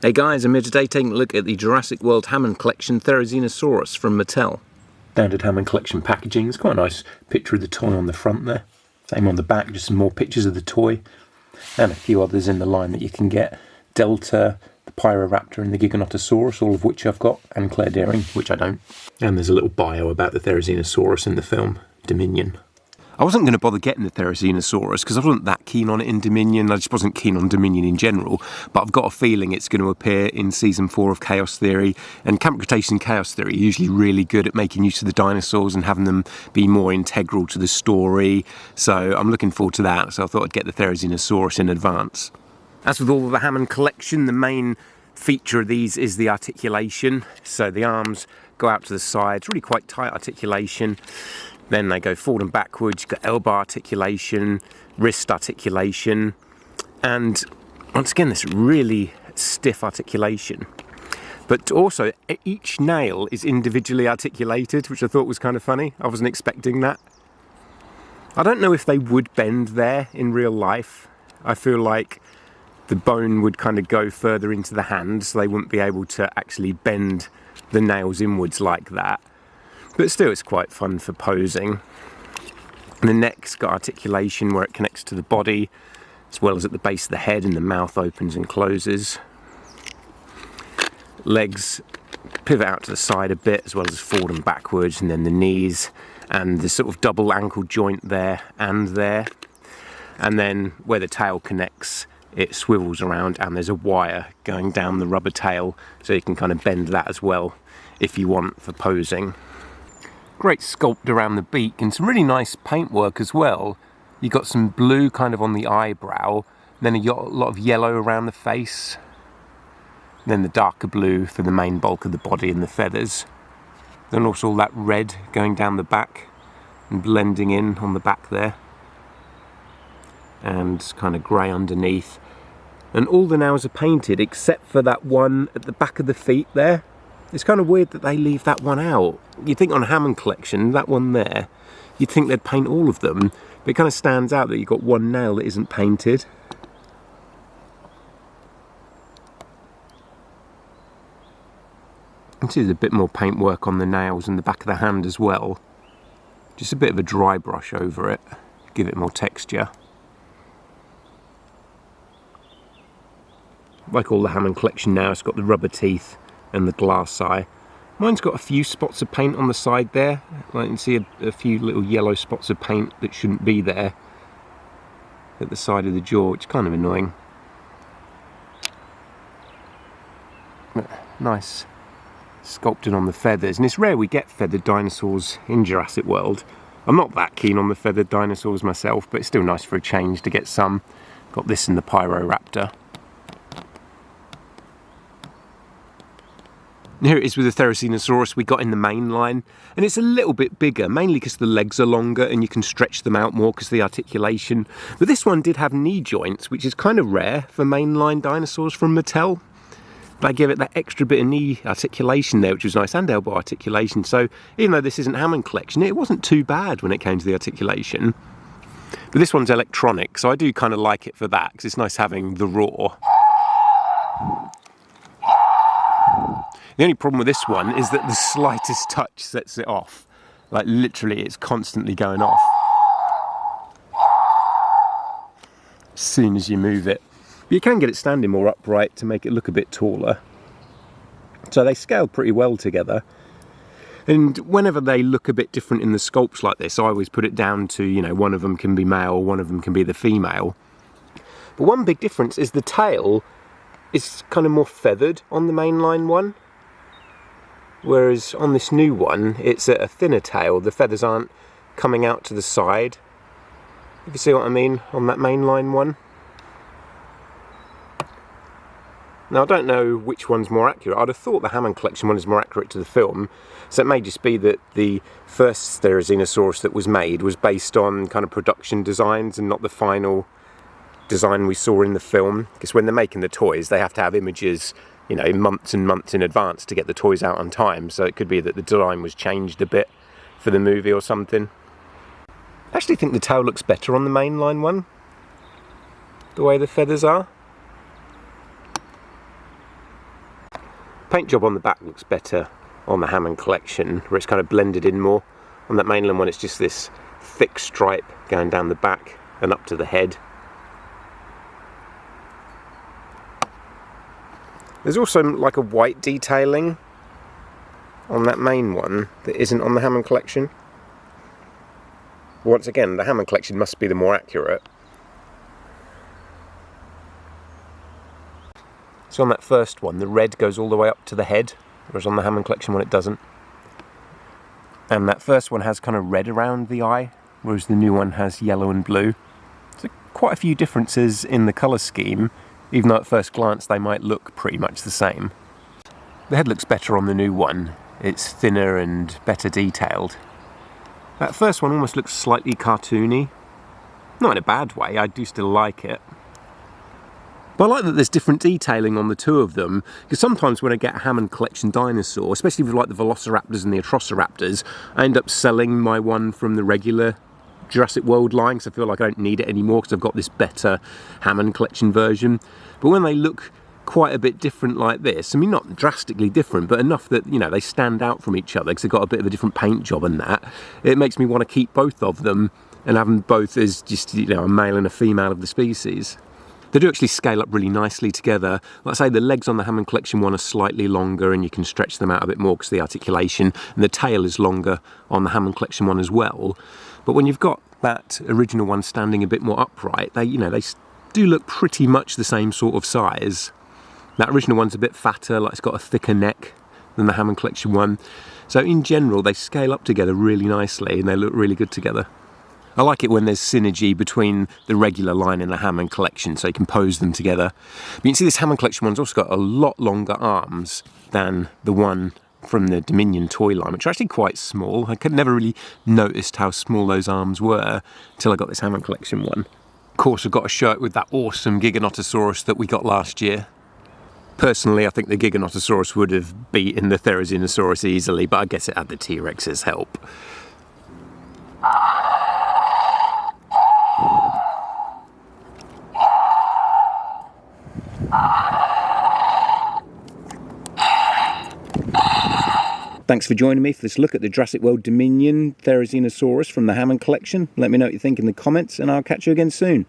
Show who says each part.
Speaker 1: Hey guys, I'm here today taking a look at the Jurassic World Hammond collection Therizinosaurus from Mattel. Standard Hammond collection packaging. It's quite a nice picture of the toy on the front there. Same on the back, just some more pictures of the toy. And a few others in the line that you can get. Delta, the Pyroraptor and the Giganotosaurus, all of which I've got, and Claire Deering, which I don't. And there's a little bio about the Therizinosaurus in the film, Dominion. I wasn't going to bother getting the Therizinosaurus because I wasn't that keen on it in Dominion. I just wasn't keen on Dominion in general. But I've got a feeling it's going to appear in Season 4 of Chaos Theory. And Camp Cretaceous and Chaos Theory are usually really good at making use of the dinosaurs and having them be more integral to the story. So I'm looking forward to that. So I thought I'd get the Therizinosaurus in advance. As with all of the Hammond collection, the main feature of these is the articulation. So the arms go out to the sides, really quite tight articulation. Then they go forward and backwards. You've got elbow articulation, wrist articulation, and once again this really stiff articulation. But also each nail is individually articulated, which I thought was kind of funny. I wasn't expecting that. I don't know if they would bend there in real life. I feel like the bone would kind of go further into the hand, so they wouldn't be able to actually bend the nails inwards like that. But still, it's quite fun for posing. And the neck's got articulation where it connects to the body, as well as at the base of the head, and the mouth opens and closes. Legs pivot out to the side a bit, as well as forward and backwards, and then the knees, and the sort of double ankle joint there and there. And then where the tail connects, it swivels around, and there's a wire going down the rubber tail, so you can kind of bend that as well if you want for posing. Great sculpt around the beak and some really nice paintwork as well. You've got some blue kind of on the eyebrow, then a lot of yellow around the face, then the darker blue for the main bulk of the body and the feathers. Then also all that red going down the back and blending in on the back there, and kind of grey underneath. And all the nails are painted except for that one at the back of the feet there. It's kind of weird that they leave that one out. You'd think on a Hammond collection, that one there, you'd think they'd paint all of them, but it kind of stands out that you've got one nail that isn't painted. You can see there's a bit more paintwork on the nails and the back of the hand as well. Just a bit of a dry brush over it, give it more texture. Like all the Hammond collection now, it's got the rubber teeth and the glass eye. Mine's got a few spots of paint on the side there. Like you can see a few little yellow spots of paint that shouldn't be there at the side of the jaw, which is kind of annoying. But nice sculpted on the feathers, and it's rare we get feathered dinosaurs in Jurassic World. I'm not that keen on the feathered dinosaurs myself, but it's still nice for a change to get some. Got this in the Pyroraptor. Here it is with the Therizinosaurus we got in the main line, and it's a little bit bigger, mainly because the legs are longer and you can stretch them out more because of the articulation. But this one did have knee joints, which is kind of rare for mainline dinosaurs from Mattel. They give it that extra bit of knee articulation there, which was nice, and elbow articulation. So even though this isn't Hammond collection, it wasn't too bad when it came to the articulation. But this one's electronic, so I do kind of like it for that, because it's nice having the roar. The only problem with this one is that the slightest touch sets it off. Like literally it's constantly going off as soon as you move it. But you can get it standing more upright to make it look a bit taller. So they scale pretty well together. And whenever they look a bit different in the sculpts like this, I always put it down to, you know, one of them can be male, one of them can be the female. But one big difference is the tail is kind of more feathered on the mainline one. Whereas on this new one, it's a thinner tail. The feathers aren't coming out to the side. If you see what I mean, on that mainline one. Now I don't know which one's more accurate. I'd have thought the Hammond collection one is more accurate to the film. So it may just be that the first Therizinosaurus that was made was based on kind of production designs and not the final design we saw in the film. Because when they're making the toys, they have to have images, you know, months and months in advance to get the toys out on time. So it could be that the design was changed a bit for the movie or something. I actually think the tail looks better on the mainline one, the way the feathers are. paint job on the back looks better on the Hammond collection, where it's kind of blended in more. On that mainland one, it's just this thick stripe going down the back and up to the head. There's also like a white detailing on that main one that isn't on the Hammond collection. Once again, the Hammond collection must be the more accurate. So on that first one, the red goes all the way up to the head, whereas on the Hammond collection one it doesn't. And that first one has kind of red around the eye, whereas the new one has yellow and blue. So quite a few differences in the colour scheme, even though at first glance they might look pretty much the same. The head looks better on the new one. It's thinner and better detailed. That first one almost looks slightly cartoony. Not in a bad way, I do still like it. But I like that there's different detailing on the two of them, because sometimes when I get a Hammond collection dinosaur, especially with like the Velociraptors and the Atrociraptors, I end up selling my one from the regular Jurassic World line, because I feel like I don't need it anymore because I've got this better Hammond collection version. But when they look quite a bit different like this, I mean not drastically different, but enough that, you know, they stand out from each other because they've got a bit of a different paint job and that, it makes me want to keep both of them and have them both as just, you know, a male and a female of the species. They do actually scale up really nicely together. Like I say, the legs on the Hammond collection one are slightly longer and you can stretch them out a bit more because of the articulation, and the tail is longer on the Hammond collection one as well. But when you've got that original one standing a bit more upright, they, you know, they do look pretty much the same sort of size. That original one's a bit fatter, like it's got a thicker neck than the Hammond collection one. So in general, they scale up together really nicely and they look really good together. I like it when there's synergy between the regular line and the Hammond collection, so you can pose them together. But you can see this Hammond collection one's also got a lot longer arms than the one from the Dominion toy line, which are actually quite small. I could never really noticed how small those arms were until I got this Hammond collection one. Of course, I've got a shirt with that awesome Giganotosaurus that we got last year. Personally, I think the Giganotosaurus would have beaten the Therizinosaurus easily, but I guess it had the T-Rex's help. Thanks for joining me for this look at the Jurassic World Dominion Therizinosaurus from the Hammond collection. Let me know what you think in the comments and I'll catch you again soon.